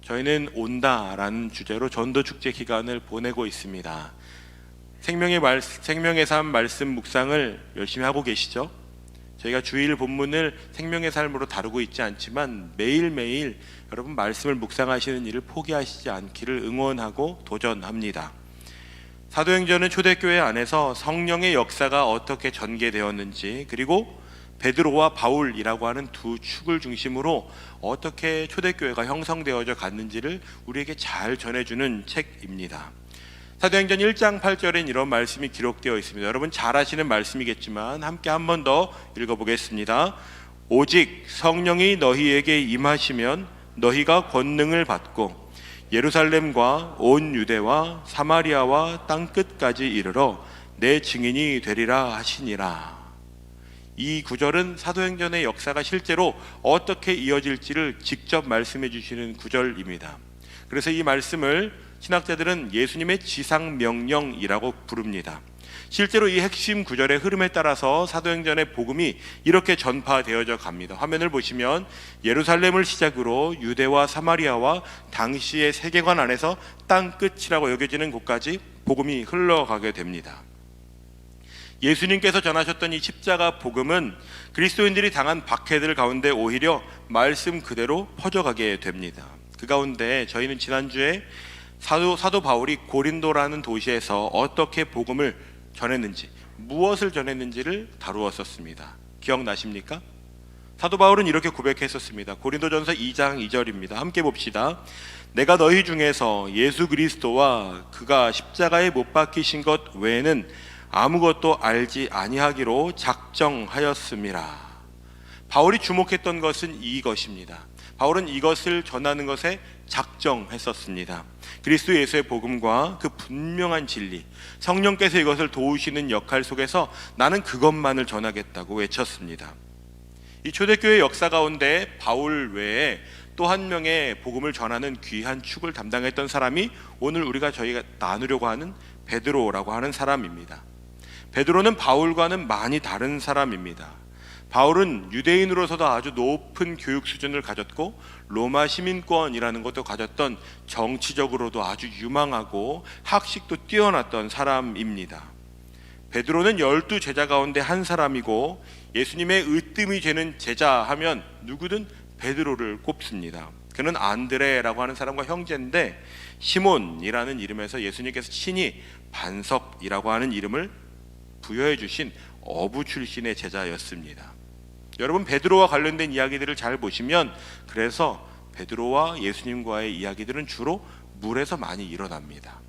저희는 온다라는 주제로 전도축제 기간을 보내고 있습니다. 생명의 삶 말씀 묵상을 열심히 하고 계시죠? 저희가 주일 본문을 생명의 삶으로 다루고 있지 않지만 매일매일 여러분 말씀을 묵상하시는 일을 포기하시지 않기를 응원하고 도전합니다. 사도행전은 초대교회 안에서 성령의 역사가 어떻게 전개되었는지, 그리고 베드로와 바울이라고 하는 두 축을 중심으로 어떻게 초대교회가 형성되어져 갔는지를 우리에게 잘 전해주는 책입니다. 사도행전 1장 8절엔 이런 말씀이 기록되어 있습니다. 여러분 잘 아시는 말씀이겠지만 함께 한 번 더 읽어보겠습니다. 오직 성령이 너희에게 임하시면 너희가 권능을 받고 예루살렘과 온 유대와 사마리아와 땅끝까지 이르러 내 증인이 되리라 하시니라. 이 구절은 사도행전의 역사가 실제로 어떻게 이어질지를 직접 말씀해 주시는 구절입니다. 그래서 이 말씀을 신학자들은 예수님의 지상명령이라고 부릅니다. 실제로 이 핵심 구절의 흐름에 따라서 사도행전의 복음이 이렇게 전파되어져 갑니다. 화면을 보시면 예루살렘을 시작으로 유대와 사마리아와 당시의 세계관 안에서 땅끝이라고 여겨지는 곳까지 복음이 흘러가게 됩니다. 예수님께서 전하셨던 이 십자가 복음은 그리스도인들이 당한 박해들 가운데 오히려 말씀 그대로 퍼져가게 됩니다. 그 가운데 저희는 지난주에 사도 바울이 고린도라는 도시에서 어떻게 복음을 전했는지, 무엇을 전했는지를 다루었었습니다. 기억나십니까? 사도 바울은 이렇게 고백했었습니다. 고린도전서 2장 2절입니다. 함께 봅시다. 내가 너희 중에서 예수 그리스도와 그가 십자가에 못 박히신 것 외에는 아무것도 알지 아니하기로 작정하였음이라. 바울이 주목했던 것은 이것입니다. 바울은 이것을 전하는 것에 작정했었습니다. 그리스도 예수의 복음과 그 분명한 진리, 성령께서 이것을 도우시는 역할 속에서 나는 그것만을 전하겠다고 외쳤습니다. 이 초대교회 역사 가운데 바울 외에 또 한 명의 복음을 전하는 귀한 축을 담당했던 사람이 오늘 저희가 나누려고 하는 베드로라고 하는 사람입니다. 베드로는 바울과는 많이 다른 사람입니다. 바울은 유대인으로서도 아주 높은 교육 수준을 가졌고 로마 시민권이라는 것도 가졌던 정치적으로도 아주 유망하고 학식도 뛰어났던 사람입니다. 베드로는 12 제자 가운데 한 사람이고 예수님의 으뜸이 되는 제자 하면 누구든 베드로를 꼽습니다. 그는 안드레라고 하는 사람과 형제인데 시몬이라는 이름에서 예수님께서 친히 반석이라고 하는 이름을 부여해 주신 어부 출신의 제자였습니다. 여러분 베드로와 관련된 이야기들을 잘 보시면 그래서 베드로와 예수님과의 이야기들은 주로 물에서 많이 일어납니다.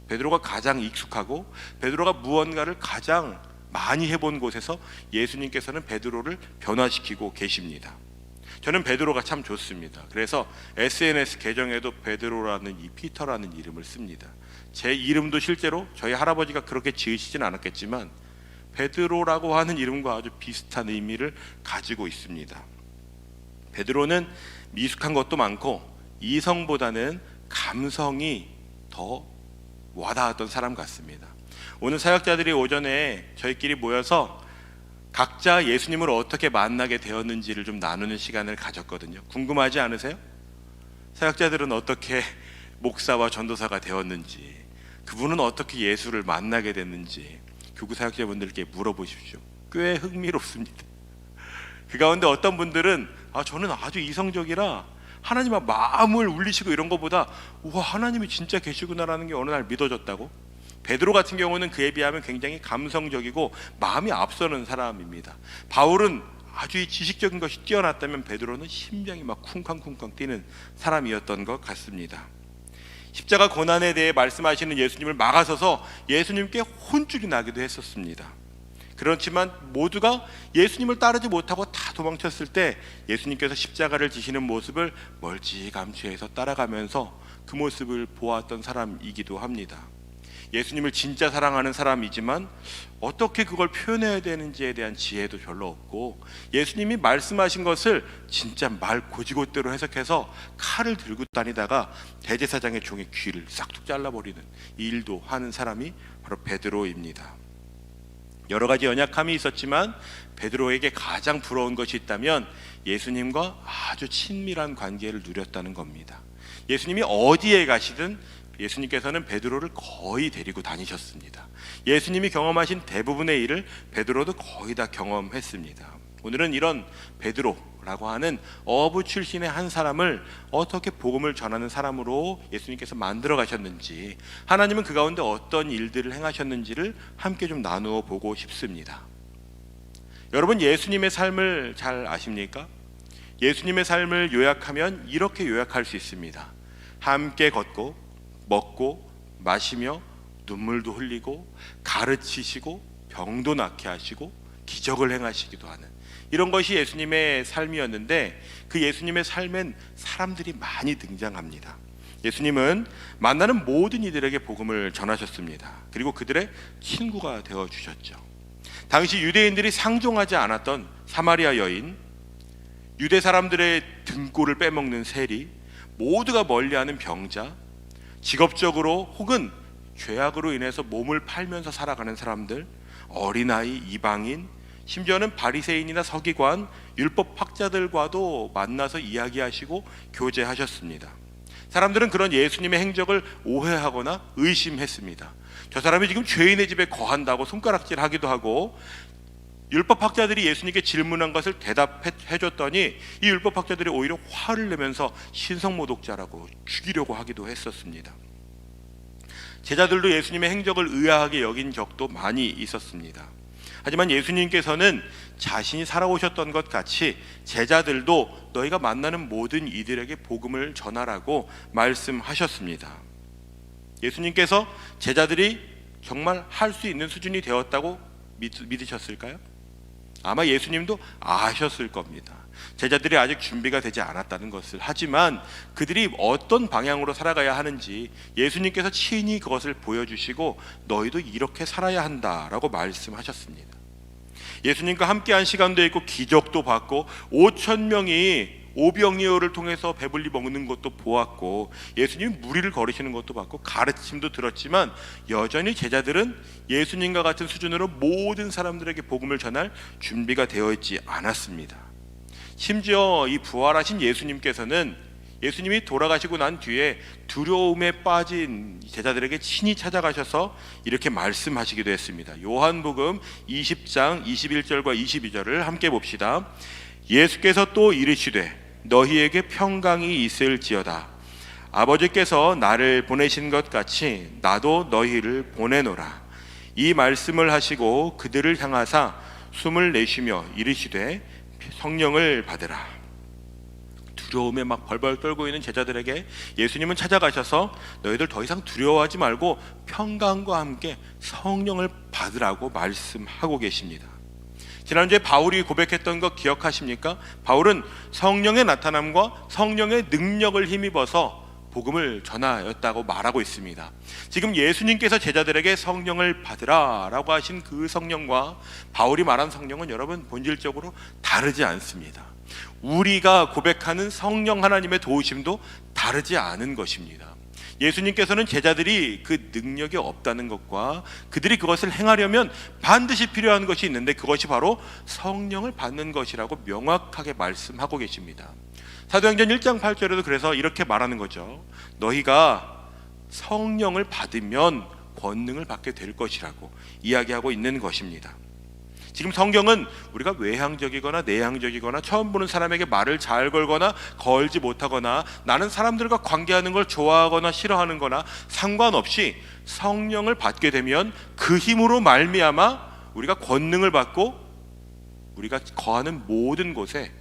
베드로가 가장 익숙하고 베드로가 무언가를 가장 많이 해본 곳에서 예수님께서는 베드로를 변화시키고 계십니다. 저는 베드로가 참 좋습니다. 그래서 SNS 계정에도 베드로라는 이 피터라는 이름을 씁니다. 제 이름도 실제로 저희 할아버지가 그렇게 지으시진 않았겠지만 베드로라고 하는 이름과 아주 비슷한 의미를 가지고 있습니다. 베드로는 미숙한 것도 많고 이성보다는 감성이 더 와닿았던 사람 같습니다. 오늘 사역자들이 오전에 저희끼리 모여서 각자 예수님을 어떻게 만나게 되었는지를 좀 나누는 시간을 가졌거든요. 궁금하지 않으세요? 사역자들은 어떻게 목사와 전도사가 되었는지, 그분은 어떻게 예수를 만나게 됐는지 교구 사역자분들께 물어보십시오. 꽤 흥미롭습니다. 그 가운데 어떤 분들은 저는 아주 이성적이라 하나님 마음을 울리시고 이런 것보다 우와 하나님이 진짜 계시구나라는 게 어느 날 믿어졌다고. 베드로 같은 경우는 그에 비하면 굉장히 감성적이고 마음이 앞서는 사람입니다. 바울은 아주 이 지식적인 것이 뛰어났다면 베드로는 심장이 막 쿵쾅쿵쾅 뛰는 사람이었던 것 같습니다. 십자가 고난에 대해 말씀하시는 예수님을 막아서서 예수님께 혼쭐이 나기도 했었습니다. 그렇지만 모두가 예수님을 따르지 못하고 다 도망쳤을 때 예수님께서 십자가를 지시는 모습을 멀찌감치해서 따라가면서 그 모습을 보았던 사람이기도 합니다. 예수님을 진짜 사랑하는 사람이지만 어떻게 그걸 표현해야 되는지에 대한 지혜도 별로 없고 예수님이 말씀하신 것을 진짜 말 고지고대로 해석해서 칼을 들고 다니다가 대제사장의 종의 귀를 싹둑 잘라버리는 이 일도 하는 사람이 바로 베드로입니다. 여러 가지 연약함이 있었지만 베드로에게 가장 부러운 것이 있다면 예수님과 아주 친밀한 관계를 누렸다는 겁니다. 예수님이 어디에 가시든 예수님께서는 베드로를 거의 데리고 다니셨습니다. 예수님이 경험하신 대부분의 일을 베드로도 거의 다 경험했습니다. 오늘은 이런 베드로라고 하는 어부 출신의 한 사람을 어떻게 복음을 전하는 사람으로 예수님께서 만들어 가셨는지, 하나님은 그 가운데 어떤 일들을 행하셨는지를 함께 좀 나누어 보고 싶습니다. 여러분, 예수님의 삶을 잘 아십니까? 예수님의 삶을 요약하면 이렇게 요약할 수 있습니다. 함께 걷고 먹고 마시며 눈물도 흘리고 가르치시고 병도 낫게 하시고 기적을 행하시기도 하는, 이런 것이 예수님의 삶이었는데, 그 예수님의 삶엔 사람들이 많이 등장합니다. 예수님은 만나는 모든 이들에게 복음을 전하셨습니다. 그리고 그들의 친구가 되어주셨죠. 당시 유대인들이 상종하지 않았던 사마리아 여인, 유대 사람들의 등골을 빼먹는 세리, 모두가 멀리하는 병자, 직업적으로 혹은 죄악으로 인해서 몸을 팔면서 살아가는 사람들, 어린아이, 이방인, 심지어는 바리새인이나 서기관, 율법 학자들과도 만나서 이야기하시고 교제하셨습니다. 사람들은 그런 예수님의 행적을 오해하거나 의심했습니다. 저 사람이 지금 죄인의 집에 거한다고 손가락질하기도 하고, 율법 학자들이 예수님께 질문한 것을 대답해 줬더니 이 율법 학자들이 오히려 화를 내면서 신성모독자라고 죽이려고 하기도 했었습니다. 제자들도 예수님의 행적을 의아하게 여긴 적도 많이 있었습니다. 하지만 예수님께서는 자신이 살아오셨던 것 같이 제자들도 너희가 만나는 모든 이들에게 복음을 전하라고 말씀하셨습니다. 예수님께서 제자들이 정말 할 수 있는 수준이 되었다고 믿으셨을까요? 아마 예수님도 아셨을 겁니다. 제자들이 아직 준비가 되지 않았다는 것을. 하지만 그들이 어떤 방향으로 살아가야 하는지 예수님께서 친히 그것을 보여주시고 너희도 이렇게 살아야 한다라고 말씀하셨습니다. 예수님과 함께한 시간도 있고 기적도 봤고 5천 명이 오병이어를 통해서 배불리 먹는 것도 보았고, 예수님이 무리를 걸으시는 것도 봤고 가르침도 들었지만 여전히 제자들은 예수님과 같은 수준으로 모든 사람들에게 복음을 전할 준비가 되어 있지 않았습니다. 심지어 이 부활하신 예수님께서는 예수님이 돌아가시고 난 뒤에 두려움에 빠진 제자들에게 친히 찾아가셔서 이렇게 말씀하시기도 했습니다. 요한복음 20장 21절과 22절을 함께 봅시다. 예수께서 또 이르시되 너희에게 평강이 있을지어다. 아버지께서 나를 보내신 것 같이 나도 너희를 보내노라. 이 말씀을 하시고 그들을 향하사 숨을 내쉬며 이르시되 성령을 받으라. 두려움에 막 벌벌 떨고 있는 제자들에게 예수님은 찾아가셔서 너희들 더 이상 두려워하지 말고 평강과 함께 성령을 받으라고 말씀하고 계십니다. 지난주에 바울이 고백했던 거 기억하십니까? 바울은 성령의 나타남과 성령의 능력을 힘입어서 복음을 전하였다고 말하고 있습니다. 지금 예수님께서 제자들에게 성령을 받으라 라고 하신 그 성령과 바울이 말한 성령은 여러분 본질적으로 다르지 않습니다. 우리가 고백하는 성령 하나님의 도우심도 다르지 않은 것입니다. 예수님께서는 제자들이 그 능력이 없다는 것과 그들이 그것을 행하려면 반드시 필요한 것이 있는데 그것이 바로 성령을 받는 것이라고 명확하게 말씀하고 계십니다. 사도행전 1장 8절에도 그래서 이렇게 말하는 거죠. 너희가 성령을 받으면 권능을 받게 될 것이라고 이야기하고 있는 것입니다. 지금 성경은 우리가 외향적이거나 내향적이거나 처음 보는 사람에게 말을 잘 걸거나 걸지 못하거나 나는 사람들과 관계하는 걸 좋아하거나 싫어하는 거나 상관없이 성령을 받게 되면 그 힘으로 말미암아 우리가 권능을 받고 우리가 거하는 모든 곳에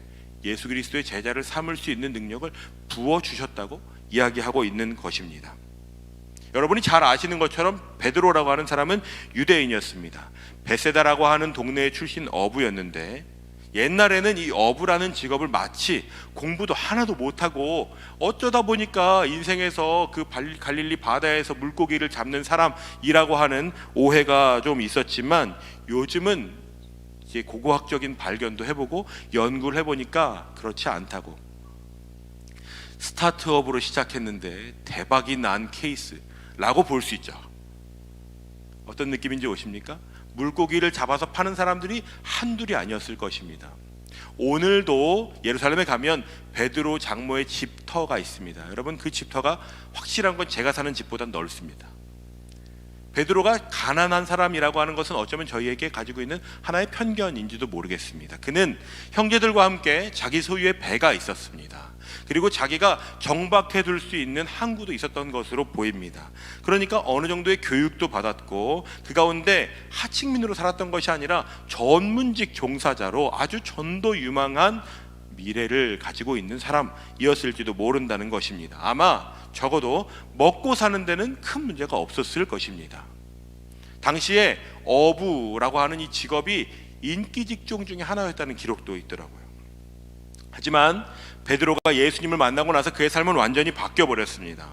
예수 그리스도의 제자를 삼을 수 있는 능력을 부어주셨다고 이야기하고 있는 것입니다. 여러분이 잘 아시는 것처럼 베드로라고 하는 사람은 유대인이었습니다. 베세다라고 하는 동네의 출신 어부였는데 옛날에는 이 어부라는 직업을 마치 공부도 하나도 못하고 어쩌다 보니까 인생에서 그 갈릴리 바다에서 물고기를 잡는 사람이라고 하는 오해가 좀 있었지만 요즘은 이제 고고학적인 발견도 해보고 연구를 해보니까 그렇지 않다고. 스타트업으로 시작했는데 대박이 난 케이스라고 볼 수 있죠. 어떤 느낌인지 오십니까? 물고기를 잡아서 파는 사람들이 한둘이 아니었을 것입니다. 오늘도 예루살렘에 가면 베드로 장로의 집터가 있습니다. 여러분, 그 집터가 확실한 건 제가 사는 집보다 넓습니다. 베드로가 가난한 사람이라고 하는 것은 어쩌면 저희에게 가지고 있는 하나의 편견인지도 모르겠습니다. 그는 형제들과 함께 자기 소유의 배가 있었습니다. 그리고 자기가 정박해 둘 수 있는 항구도 있었던 것으로 보입니다. 그러니까 어느 정도의 교육도 받았고 그 가운데 하층민으로 살았던 것이 아니라 전문직 종사자로 아주 전도 유망한 미래를 가지고 있는 사람이었을지도 모른다는 것입니다. 아마 적어도 먹고 사는 데는 큰 문제가 없었을 것입니다. 당시에 어부라고 하는 이 직업이 인기 직종 중에 하나였다는 기록도 있더라고요. 하지만 베드로가 예수님을 만나고 나서 그의 삶은 완전히 바뀌어 버렸습니다.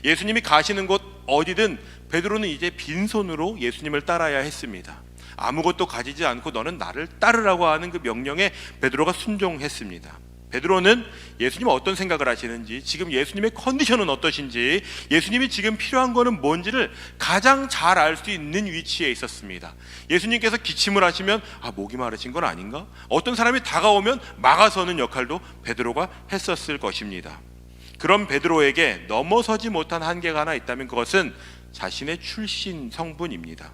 예수님이 가시는 곳 어디든 베드로는 이제 빈손으로 예수님을 따라야 했습니다. 아무것도 가지지 않고 너는 나를 따르라고 하는 그 명령에 베드로가 순종했습니다. 베드로는 예수님 어떤 생각을 하시는지, 지금 예수님의 컨디션은 어떠신지, 예수님이 지금 필요한 거는 뭔지를 가장 잘 알 수 있는 위치에 있었습니다. 예수님께서 기침을 하시면 목이 마르신 건 아닌가? 어떤 사람이 다가오면 막아서는 역할도 베드로가 했었을 것입니다. 그런 베드로에게 넘어서지 못한 한계가 하나 있다면 그것은 자신의 출신 성분입니다.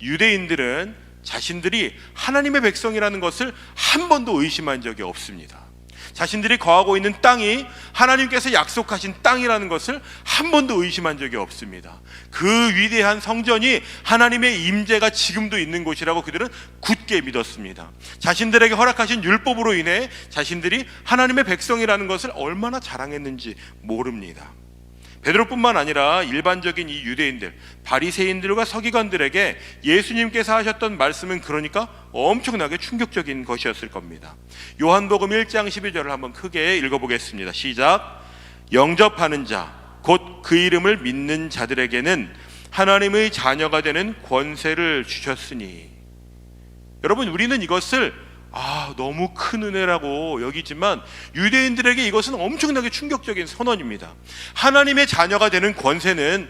유대인들은 자신들이 하나님의 백성이라는 것을 한 번도 의심한 적이 없습니다. 자신들이 거하고 있는 땅이 하나님께서 약속하신 땅이라는 것을 한 번도 의심한 적이 없습니다. 그 위대한 성전이 하나님의 임재가 지금도 있는 곳이라고 그들은 굳게 믿었습니다. 자신들에게 허락하신 율법으로 인해 자신들이 하나님의 백성이라는 것을 얼마나 자랑했는지 모릅니다. 베드로뿐만 아니라 일반적인 이 유대인들, 바리새인들과 서기관들에게 예수님께서 하셨던 말씀은 그러니까 엄청나게 충격적인 것이었을 겁니다. 요한복음 1장 12절을 한번 크게 읽어보겠습니다. 시작. 영접하는 자, 곧 그 이름을 믿는 자들에게는 하나님의 자녀가 되는 권세를 주셨으니. 여러분, 우리는 이것을 너무 큰 은혜라고 여기지만 유대인들에게 이것은 엄청나게 충격적인 선언입니다. 하나님의 자녀가 되는 권세는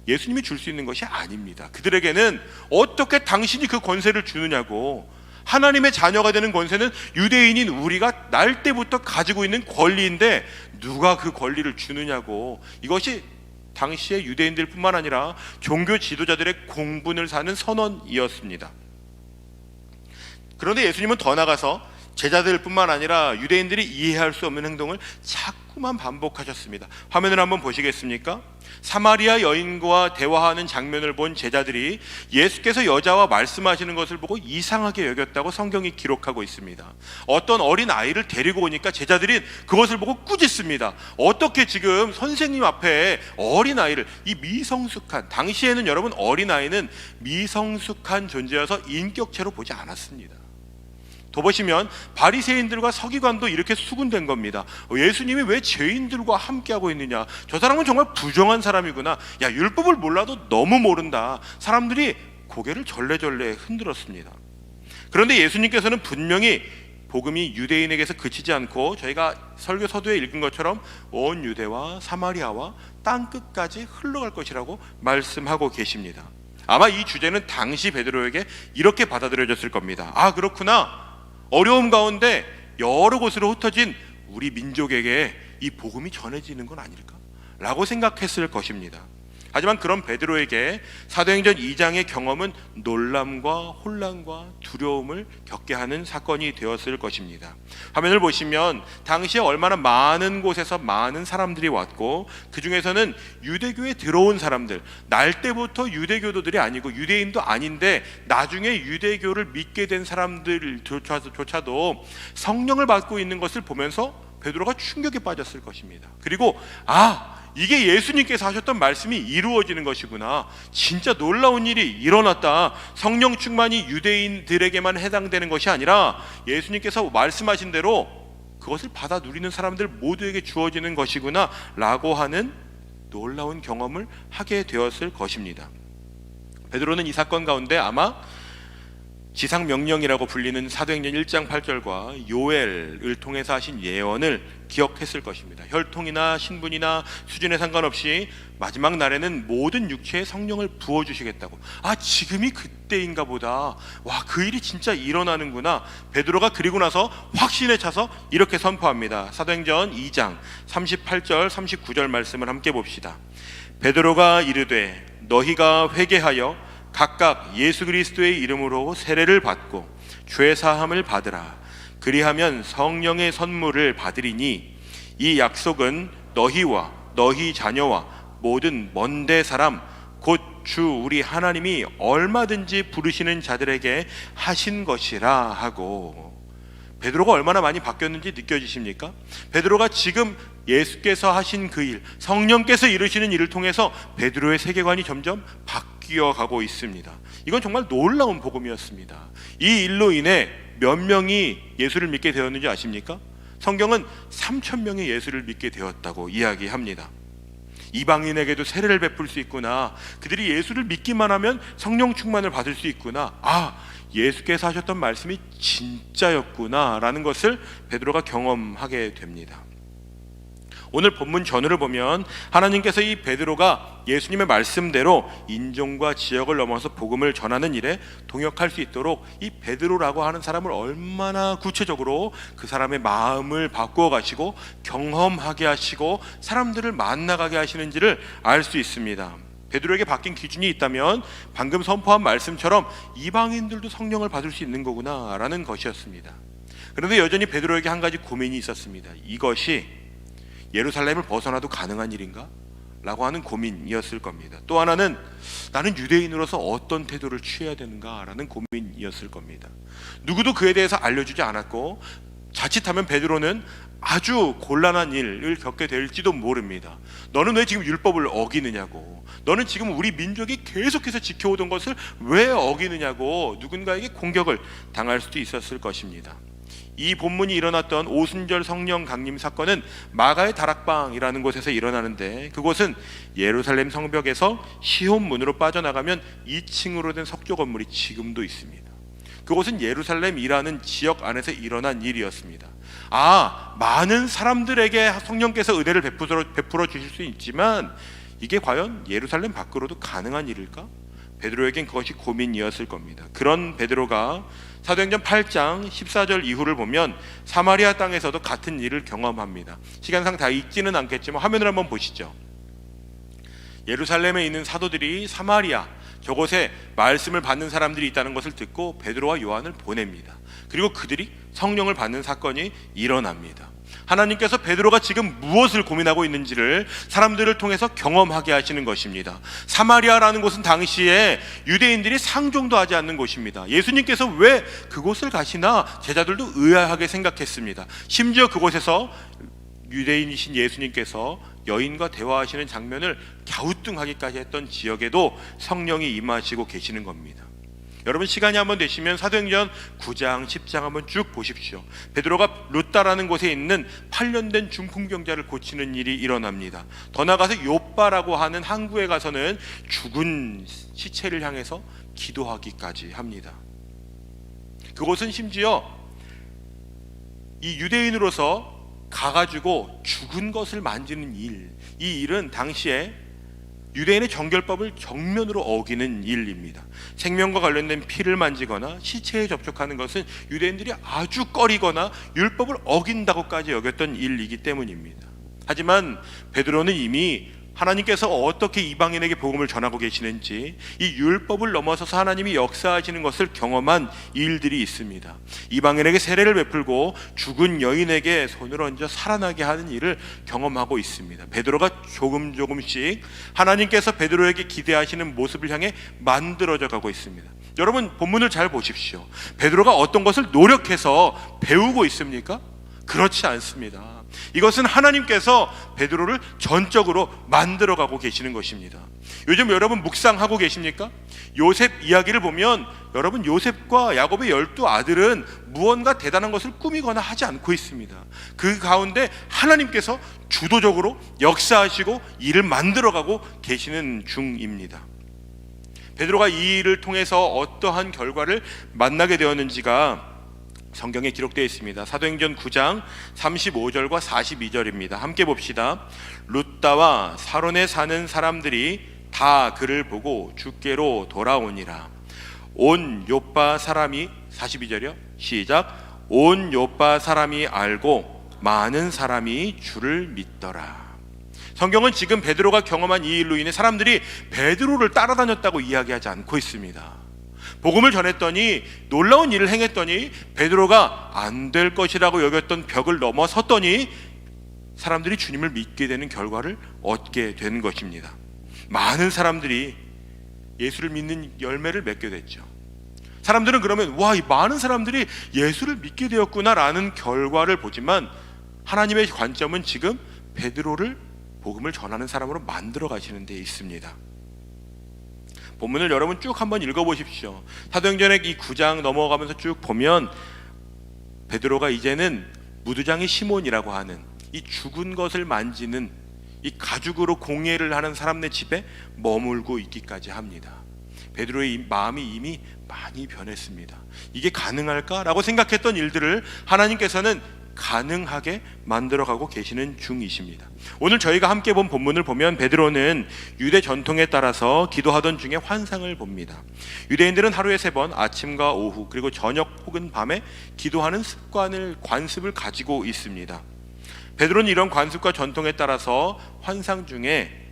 예수님이 줄 수 있는 것이 아닙니다. 그들에게는 어떻게 당신이 그 권세를 주느냐고. 하나님의 자녀가 되는 권세는 유대인인 우리가 날 때부터 가지고 있는 권리인데 누가 그 권리를 주느냐고. 이것이 당시의 유대인들 뿐만 아니라 종교 지도자들의 공분을 사는 선언이었습니다. 그런데 예수님은 더 나가서 제자들뿐만 아니라 유대인들이 이해할 수 없는 행동을 자꾸만 반복하셨습니다. 화면을 한번 보시겠습니까? 사마리아 여인과 대화하는 장면을 본 제자들이 예수께서 여자와 말씀하시는 것을 보고 이상하게 여겼다고 성경이 기록하고 있습니다. 어떤 어린 아이를 데리고 오니까 제자들이 그것을 보고 꾸짖습니다. 어떻게 지금 선생님 앞에 어린 아이를, 이 미성숙한, 당시에는 여러분 어린 아이는 미성숙한 존재여서 인격체로 보지 않았습니다. 더 보시면 바리새인들과 서기관도 이렇게 수군된 겁니다. 예수님이 왜 죄인들과 함께하고 있느냐, 저 사람은 정말 부정한 사람이구나, 야 율법을 몰라도 너무 모른다. 사람들이 고개를 절레절레 흔들었습니다. 그런데 예수님께서는 분명히 복음이 유대인에게서 그치지 않고 저희가 설교 서두에 읽은 것처럼 온 유대와 사마리아와 땅끝까지 흘러갈 것이라고 말씀하고 계십니다. 아마 이 주제는 당시 베드로에게 이렇게 받아들여졌을 겁니다. 그렇구나, 어려움 가운데 여러 곳으로 흩어진 우리 민족에게 이 복음이 전해지는 건 아닐까? 라고 생각했을 것입니다. 하지만 그런 베드로에게 사도행전 2장의 경험은 놀람과 혼란과 두려움을 겪게 하는 사건이 되었을 것입니다. 화면을 보시면 당시에 얼마나 많은 곳에서 많은 사람들이 왔고, 그 중에서는 유대교에 들어온 사람들, 날 때부터 유대교도들이 아니고 유대인도 아닌데 나중에 유대교를 믿게 된 사람들조차도 성령을 받고 있는 것을 보면서 베드로가 충격에 빠졌을 것입니다. 그리고 이게 예수님께서 하셨던 말씀이 이루어지는 것이구나, 진짜 놀라운 일이 일어났다, 성령 충만이 유대인들에게만 해당되는 것이 아니라 예수님께서 말씀하신 대로 그것을 받아 누리는 사람들 모두에게 주어지는 것이구나 라고 하는 놀라운 경험을 하게 되었을 것입니다. 베드로는 이 사건 가운데 아마 지상명령이라고 불리는 사도행전 1장 8절과 요엘을 통해서 하신 예언을 기억했을 것입니다. 혈통이나 신분이나 수준에 상관없이 마지막 날에는 모든 육체에 성령을 부어주시겠다고. 지금이 그때인가 보다. 그 일이 진짜 일어나는구나. 베드로가 그리고 나서 확신에 차서 이렇게 선포합니다. 사도행전 2장 38절 39절 말씀을 함께 봅시다. 베드로가 이르되 너희가 회개하여 각각 예수 그리스도의 이름으로 세례를 받고 죄 사함을 받으라. 그리하면 성령의 선물을 받으리니 이 약속은 너희와 너희 자녀와 모든 먼데 사람 곧 주 우리 하나님이 얼마든지 부르시는 자들에게 하신 것이라 하고. 베드로가 얼마나 많이 바뀌었는지 느껴지십니까? 베드로가 지금 예수께서 하신 그 일, 성령께서 이루시는 일을 통해서 베드로의 세계관이 점점 바뀌어가고 있습니다. 이건 정말 놀라운 복음이었습니다. 이 일로 인해 몇 명이 예수를 믿게 되었는지 아십니까? 성경은 3,000명이 예수를 믿게 되었다고 이야기합니다. 이방인에게도 세례를 베풀 수 있구나. 그들이 예수를 믿기만 하면 성령 충만을 받을 수 있구나. 예수께서 하셨던 말씀이 진짜였구나 라는 것을 베드로가 경험하게 됩니다. 오늘 본문 전후를 보면 하나님께서 이 베드로가 예수님의 말씀대로 인종과 지역을 넘어서 복음을 전하는 일에 동역할 수 있도록 이 베드로라고 하는 사람을 얼마나 구체적으로 그 사람의 마음을 바꾸어 가시고 경험하게 하시고 사람들을 만나가게 하시는지를 알 수 있습니다. 베드로에게 바뀐 기준이 있다면 방금 선포한 말씀처럼 이방인들도 성령을 받을 수 있는 거구나 라는 것이었습니다. 그런데 여전히 베드로에게 한 가지 고민이 있었습니다. 이것이 예루살렘을 벗어나도 가능한 일인가? 라고 하는 고민이었을 겁니다. 또 하나는 나는 유대인으로서 어떤 태도를 취해야 되는가? 라는 고민이었을 겁니다. 누구도 그에 대해서 알려주지 않았고 자칫하면 베드로는 아주 곤란한 일을 겪게 될지도 모릅니다. 너는 왜 지금 율법을 어기느냐고, 너는 지금 우리 민족이 계속해서 지켜오던 것을 왜 어기느냐고 누군가에게 공격을 당할 수도 있었을 것입니다. 이 본문이 일어났던 오순절 성령 강림 사건은 마가의 다락방이라는 곳에서 일어나는데, 그곳은 예루살렘 성벽에서 시온문으로 빠져나가면 2층으로 된 석조 건물이 지금도 있습니다. 그곳은 예루살렘이라는 지역 안에서 일어난 일이었습니다. 많은 사람들에게 성령께서 은혜를 베풀어 주실 수 있지만 이게 과연 예루살렘 밖으로도 가능한 일일까? 베드로에겐 그것이 고민이었을 겁니다. 그런 베드로가 사도행전 8장 14절 이후를 보면 사마리아 땅에서도 같은 일을 경험합니다. 시간상 다 읽지는 않겠지만 화면을 한번 보시죠. 예루살렘에 있는 사도들이 사마리아 저곳에 말씀을 받는 사람들이 있다는 것을 듣고 베드로와 요한을 보냅니다. 그리고 그들이 성령을 받는 사건이 일어납니다. 하나님께서 베드로가 지금 무엇을 고민하고 있는지를 사람들을 통해서 경험하게 하시는 것입니다. 사마리아라는 곳은 당시에 유대인들이 상종도 하지 않는 곳입니다. 예수님께서 왜 그곳을 가시나 제자들도 의아하게 생각했습니다. 심지어 그곳에서 유대인이신 예수님께서 여인과 대화하시는 장면을 갸우뚱하기까지 했던 지역에도 성령이 임하시고 계시는 겁니다. 여러분 시간이 한번 되시면 사도행전 9장 10장 한번 쭉 보십시오. 베드로가 루다라는 곳에 있는 8년 된 중풍병자를 고치는 일이 일어납니다. 더 나아가서 요빠라고 하는 항구에 가서는 죽은 시체를 향해서 기도하기까지 합니다. 그곳은 심지어 이 유대인으로서 가가지고 죽은 것을 만지는 일, 이 일은 당시에 유대인의 정결법을 정면으로 어기는 일입니다. 생명과 관련된 피를 만지거나 시체에 접촉하는 것은 유대인들이 아주 꺼리거나 율법을 어긴다고까지 여겼던 일이기 때문입니다. 하지만 베드로는 이미 하나님께서 어떻게 이방인에게 복음을 전하고 계시는지, 이 율법을 넘어서서 하나님이 역사하시는 것을 경험한 일들이 있습니다. 이방인에게 세례를 베풀고 죽은 여인에게 손을 얹어 살아나게 하는 일을 경험하고 있습니다. 베드로가 조금씩 하나님께서 베드로에게 기대하시는 모습을 향해 만들어져 가고 있습니다. 여러분 본문을 잘 보십시오. 베드로가 어떤 것을 노력해서 배우고 있습니까? 그렇지 않습니다. 이것은 하나님께서 베드로를 전적으로 만들어가고 계시는 것입니다. 요즘 여러분 묵상하고 계십니까? 요셉 이야기를 보면 여러분 요셉과 야곱의 12아들은 무언가 대단한 것을 꾸미거나 하지 않고 있습니다. 그 가운데 하나님께서 주도적으로 역사하시고 일을 만들어가고 계시는 중입니다. 베드로가 이 일을 통해서 어떠한 결과를 만나게 되었는지가 성경에 기록되어 있습니다. 사도행전 9장 35절과 42절입니다. 함께 봅시다. 룻다와 사론에 사는 사람들이 다 그를 보고 주께로 돌아오니라. 온 요빠 사람이 42절이요. 시작. 온 요빠 사람이 알고 많은 사람이 주를 믿더라. 성경은 지금 베드로가 경험한 이 일로 인해 사람들이 베드로를 따라다녔다고 이야기하지 않고 있습니다. 복음을 전했더니, 놀라운 일을 행했더니 베드로가 안 될 것이라고 여겼던 벽을 넘어섰더니 사람들이 주님을 믿게 되는 결과를 얻게 된 것입니다. 많은 사람들이 예수를 믿는 열매를 맺게 됐죠. 사람들은 그러면 와, 이 많은 사람들이 예수를 믿게 되었구나라는 결과를 보지만 하나님의 관점은 지금 베드로를 복음을 전하는 사람으로 만들어 가시는 데 있습니다. 본문을 여러분 쭉 한번 읽어보십시오. 사도행전의 이 9장 넘어가면서 쭉 보면 베드로가 이제는 무두장이 시몬이라고 하는 이 죽은 것을 만지는 이 가죽으로 공예를 하는 사람네 집에 머물고 있기까지 합니다. 베드로의 마음이 이미 많이 변했습니다. 이게 가능할까라고 생각했던 일들을 하나님께서는 가능하게 만들어가고 계시는 중이십니다. 오늘 저희가 함께 본 본문을 보면 베드로는 유대 전통에 따라서 기도하던 중에 환상을 봅니다. 유대인들은 하루에 3번 아침과 오후 그리고 저녁 혹은 밤에 기도하는 관습을 가지고 있습니다. 베드로는 이런 관습과 전통에 따라서 환상 중에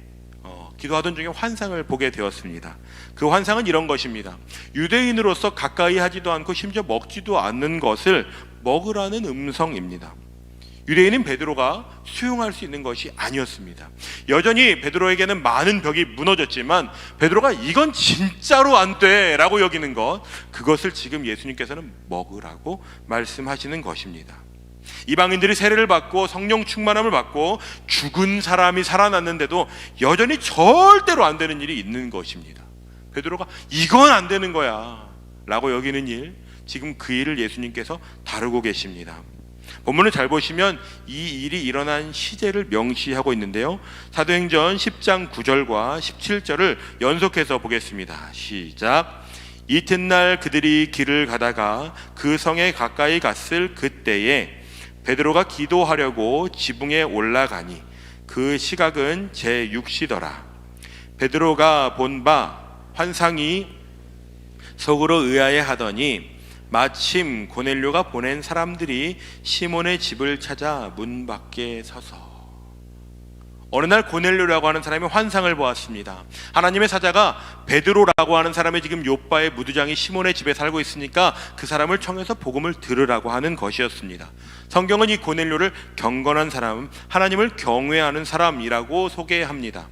기도하던 중에 환상을 보게 되었습니다. 그 환상은 이런 것입니다. 유대인으로서 가까이 하지도 않고 심지어 먹지도 않는 것을 먹으라는 음성입니다. 유대인인 베드로가 수용할 수 있는 것이 아니었습니다. 여전히 베드로에게는 많은 벽이 무너졌지만 베드로가 이건 진짜로 안 돼 라고 여기는 것, 그것을 지금 예수님께서는 먹으라고 말씀하시는 것입니다. 이방인들이 세례를 받고 성령 충만함을 받고 죽은 사람이 살아났는데도 여전히 절대로 안 되는 일이 있는 것입니다. 베드로가 이건 안 되는 거야 라고 여기는 일, 지금 그 일을 예수님께서 다루고 계십니다. 본문을 잘 보시면 이 일이 일어난 시제를 명시하고 있는데요, 사도행전 10장 9절과 17절을 연속해서 보겠습니다. 시작. 이튿날 그들이 길을 가다가 그 성에 가까이 갔을 그때에 베드로가 기도하려고 지붕에 올라가니 그 시각은 제6시더라. 베드로가 본 바 환상이 속으로 의아해하더니 마침 고넬료가 보낸 사람들이 시몬의 집을 찾아 문 밖에 서서, 어느 날 고넬료라고 하는 사람이 환상을 보았습니다. 하나님의 사자가 베드로라고 하는 사람이 지금 요빠의 무두장이 시몬의 집에 살고 있으니까 그 사람을 청해서 복음을 들으라고 하는 것이었습니다. 성경은 이 고넬료를 경건한 사람, 하나님을 경외하는 사람이라고 소개합니다.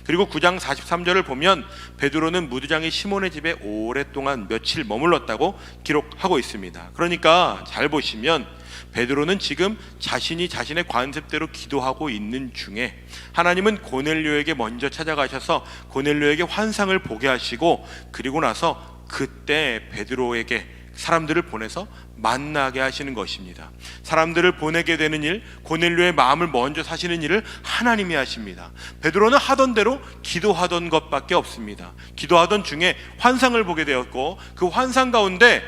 그리고 9장 43절을 보면 베드로는 무두장이 시몬의 집에 오랫동안 며칠 머물렀다고 기록하고 있습니다. 그러니까 잘 보시면 베드로는 지금 자신이 자신의 관습대로 기도하고 있는 중에 하나님은 고넬료에게 먼저 찾아가셔서 고넬료에게 환상을 보게 하시고, 그리고 나서 그때 베드로에게 사람들을 보내서 만나게 하시는 것입니다. 사람들을 보내게 되는 일, 고넬료의 마음을 먼저 사시는 일을 하나님이 하십니다. 베드로는 하던 대로 기도하던 것밖에 없습니다. 기도하던 중에 환상을 보게 되었고, 그 환상 가운데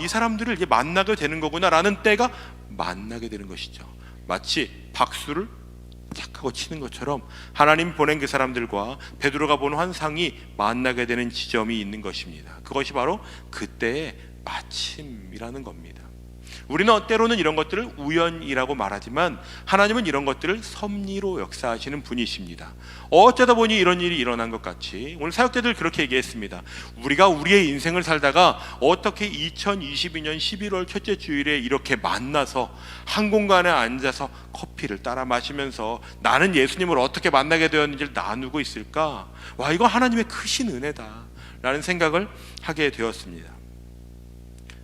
이 사람들을 이제 만나게 되는 거구나 라는 때가 만나게 되는 것이죠. 마치 박수를 탁 하고 치는 것처럼 하나님 보낸 그 사람들과 베드로가 본 환상이 만나게 되는 지점이 있는 것입니다. 그것이 바로 그때의 마침이라는 겁니다. 우리는 때로는 이런 것들을 우연이라고 말하지만 하나님은 이런 것들을 섭리로 역사하시는 분이십니다. 어쩌다 보니 이런 일이 일어난 것 같이 오늘 사역자들 그렇게 얘기했습니다. 우리가 우리의 인생을 살다가 어떻게 2022년 11월 첫째 주일에 이렇게 만나서 한 공간에 앉아서 커피를 따라 마시면서 나는 예수님을 어떻게 만나게 되었는지를 나누고 있을까? 와, 이거 하나님의 크신 은혜다 라는 생각을 하게 되었습니다.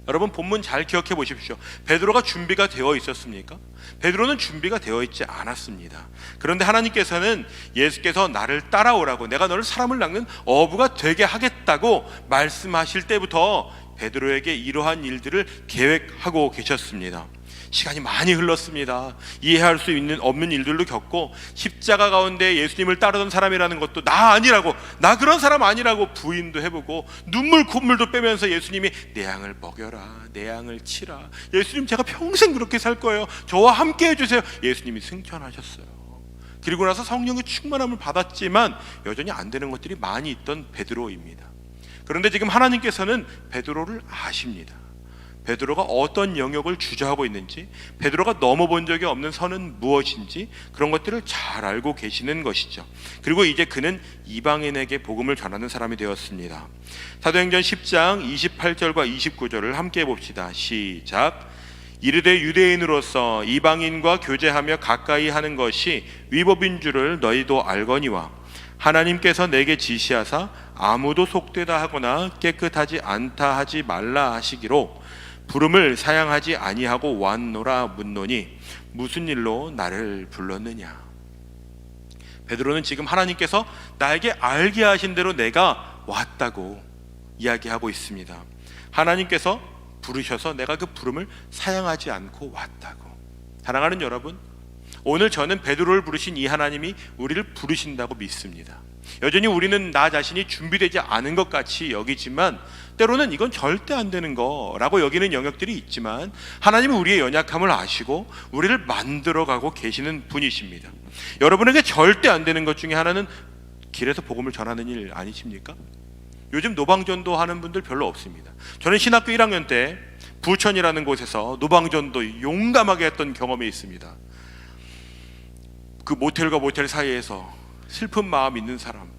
여러분, 본문 잘 기억해 보십시오. 베드로가 준비가 되어 있었습니까? 베드로는 준비가 되어 있지 않았습니다. 그런데 하나님께서는 예수께서 나를 따라오라고, 내가 너를 사람을 낚는 어부가 되게 하겠다고 말씀하실 때부터 베드로에게 이러한 일들을 계획하고 계셨습니다. 시간이 많이 흘렀습니다. 이해할 수 없는 일들도 겪고 십자가 가운데 예수님을 따르던 사람이라는 것도 나 아니라고, 나 그런 사람 아니라고 부인도 해보고 눈물 콧물도 빼면서 예수님이 내 양을 먹여라, 내 양을 치라, 예수님 제가 평생 그렇게 살 거예요, 저와 함께 해주세요. 예수님이 승천하셨어요. 그리고 나서 성령의 충만함을 받았지만 여전히 안 되는 것들이 많이 있던 베드로입니다. 그런데 지금 하나님께서는 베드로를 아십니다. 베드로가 어떤 영역을 주저하고 있는지, 베드로가 넘어본 적이 없는 선은 무엇인지 그런 것들을 잘 알고 계시는 것이죠. 그리고 이제 그는 이방인에게 복음을 전하는 사람이 되었습니다. 사도행전 10장 28절과 29절을 함께 봅시다. 시작. 이르되 유대인으로서 이방인과 교제하며 가까이 하는 것이 위법인 줄을 너희도 알거니와 하나님께서 내게 지시하사 아무도 속되다 하거나 깨끗하지 않다 하지 말라 하시기로 부름을 사양하지 아니하고 왔노라 묻노니 무슨 일로 나를 불렀느냐. 베드로는 지금 하나님께서 나에게 알게 하신 대로 내가 왔다고 이야기하고 있습니다. 하나님께서 부르셔서 내가 그 부름을 사양하지 않고 왔다고. 사랑하는 여러분, 오늘 저는 베드로를 부르신 이 하나님이 우리를 부르신다고 믿습니다. 여전히 우리는 나 자신이 준비되지 않은 것 같이 여기지만 때로는 이건 절대 안 되는 거라고 여기는 영역들이 있지만 하나님은 우리의 연약함을 아시고 우리를 만들어가고 계시는 분이십니다. 여러분에게 절대 안 되는 것 중에 하나는 길에서 복음을 전하는 일 아니십니까? 요즘 노방전도 하는 분들 별로 없습니다. 저는 신학교 1학년 때 부천이라는 곳에서 노방전도 용감하게 했던 경험이 있습니다. 그 모텔과 모텔 사이에서 슬픈 마음 있는 사람,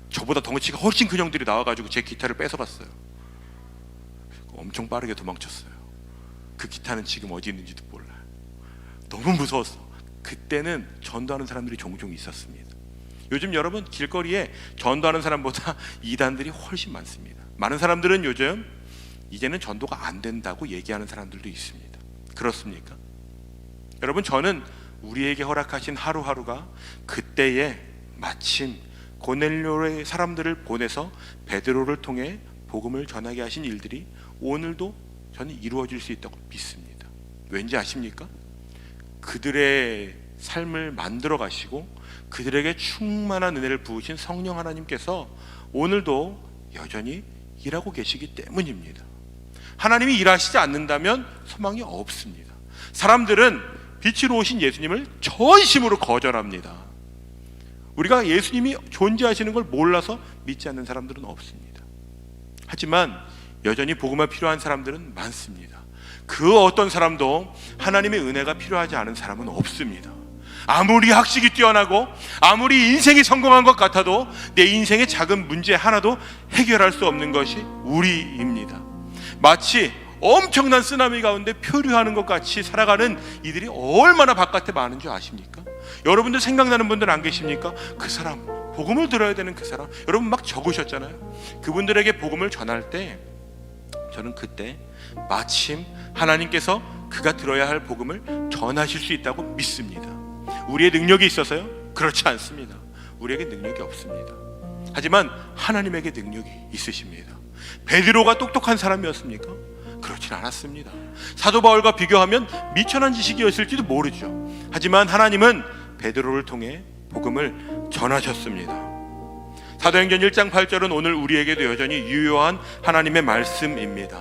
저보다 덩치가 훨씬 큰 형들이 나와가지고 제 기타를 뺏어갔어요. 엄청 빠르게 도망쳤어요. 그 기타는 지금 어디 있는지도 몰라요. 너무 무서웠어. 그때는 전도하는 사람들이 종종 있었습니다. 요즘 여러분 길거리에 전도하는 사람보다 이단들이 훨씬 많습니다. 많은 사람들은 요즘 이제는 전도가 안 된다고 얘기하는 사람들도 있습니다. 그렇습니까? 여러분, 저는 우리에게 허락하신 하루하루가 그때에 마침 고넬료의 사람들을 보내서 베드로를 통해 복음을 전하게 하신 일들이 오늘도 저는 이루어질 수 있다고 믿습니다. 왠지 아십니까? 그들의 삶을 만들어 가시고 그들에게 충만한 은혜를 부으신 성령 하나님께서 오늘도 여전히 일하고 계시기 때문입니다. 하나님이 일하시지 않는다면 소망이 없습니다. 사람들은 빛으로 오신 예수님을 전심으로 거절합니다. 우리가 예수님이 존재하시는 걸 몰라서 믿지 않는 사람들은 없습니다. 하지만 여전히 복음이 필요한 사람들은 많습니다. 그 어떤 사람도 하나님의 은혜가 필요하지 않은 사람은 없습니다. 아무리 학식이 뛰어나고 아무리 인생이 성공한 것 같아도 내 인생의 작은 문제 하나도 해결할 수 없는 것이 우리입니다. 마치 엄청난 쓰나미 가운데 표류하는 것 같이 살아가는 이들이 얼마나 바깥에 많은 줄 아십니까? 여러분들 생각나는 분들 안 계십니까? 그 사람, 복음을 들어야 되는 그 사람, 여러분 막 적으셨잖아요. 그분들에게 복음을 전할 때 저는 그때 마침 하나님께서 그가 들어야 할 복음을 전하실 수 있다고 믿습니다. 우리의 능력이 있어서요? 그렇지 않습니다. 우리에게 능력이 없습니다. 하지만 하나님에게 능력이 있으십니다. 베드로가 똑똑한 사람이었습니까? 그렇진 않았습니다. 사도 바울과 비교하면 미천한 지식이었을지도 모르죠. 하지만 하나님은 베드로를 통해 복음을 전하셨습니다. 사도행전 1장 8절은 오늘 우리에게도 여전히 유효한 하나님의 말씀입니다.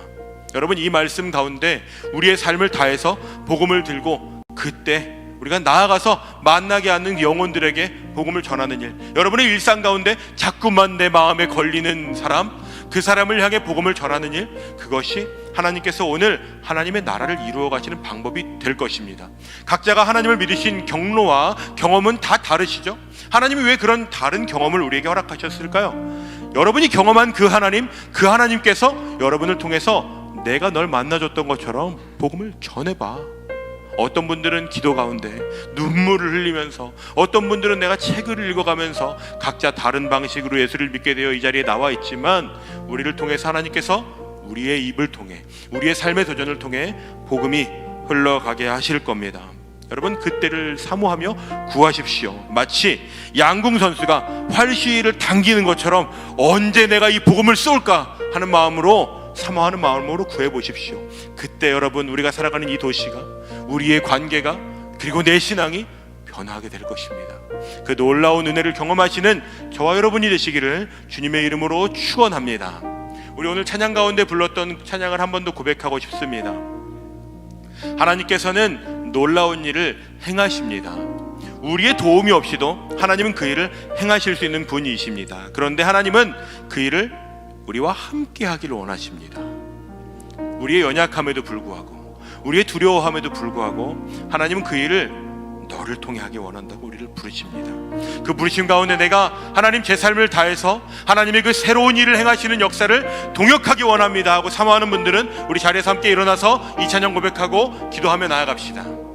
여러분, 이 말씀 가운데 우리의 삶을 다해서 복음을 들고 그때 우리가 나아가서 만나게 하는 영혼들에게 복음을 전하는 일, 여러분의 일상 가운데 자꾸만 내 마음에 걸리는 사람, 그 사람을 향해 복음을 전하는 일, 그것이 하나님께서 오늘 하나님의 나라를 이루어 가시는 방법이 될 것입니다. 각자가 하나님을 믿으신 경로와 경험은 다 다르시죠? 하나님이 왜 그런 다른 경험을 우리에게 허락하셨을까요? 여러분이 경험한 그 하나님, 그 하나님께서 여러분을 통해서 내가 널 만나줬던 것처럼 복음을 전해봐. 어떤 분들은 기도 가운데 눈물을 흘리면서, 어떤 분들은 내가 책을 읽어가면서 각자 다른 방식으로 예수를 믿게 되어 이 자리에 나와 있지만 우리를 통해서 하나님께서 우리의 입을 통해, 우리의 삶의 도전을 통해 복음이 흘러가게 하실 겁니다. 여러분, 그때를 사모하며 구하십시오. 마치 양궁 선수가 활시위를 당기는 것처럼 언제 내가 이 복음을 쏠까 하는 마음으로 사모하는 마음으로 구해 보십시오. 그때 여러분, 우리가 살아가는 이 도시가, 우리의 관계가, 그리고 내 신앙이 변화하게 될 것입니다. 그 놀라운 은혜를 경험하시는 저와 여러분이 되시기를 주님의 이름으로 축원합니다. 우리 오늘 찬양 가운데 불렀던 찬양을 한 번 더 고백하고 싶습니다. 하나님께서는 놀라운 일을 행하십니다. 우리의 도움이 없이도 하나님은 그 일을 행하실 수 있는 분이십니다. 그런데 하나님은 그 일을 우리와 함께 하기를 원하십니다. 우리의 연약함에도 불구하고, 우리의 두려워함에도 불구하고 하나님은 그 일을 너를 통해 하기 원한다고 우리를 부르십니다. 그 부르심 가운데 내가 하나님 제 삶을 다해서 하나님의 그 새로운 일을 행하시는 역사를 동역하기 원합니다 하고 사모하는 분들은 우리 자리에서 함께 일어나서 이 찬양 고백하고 기도하며 나아갑시다.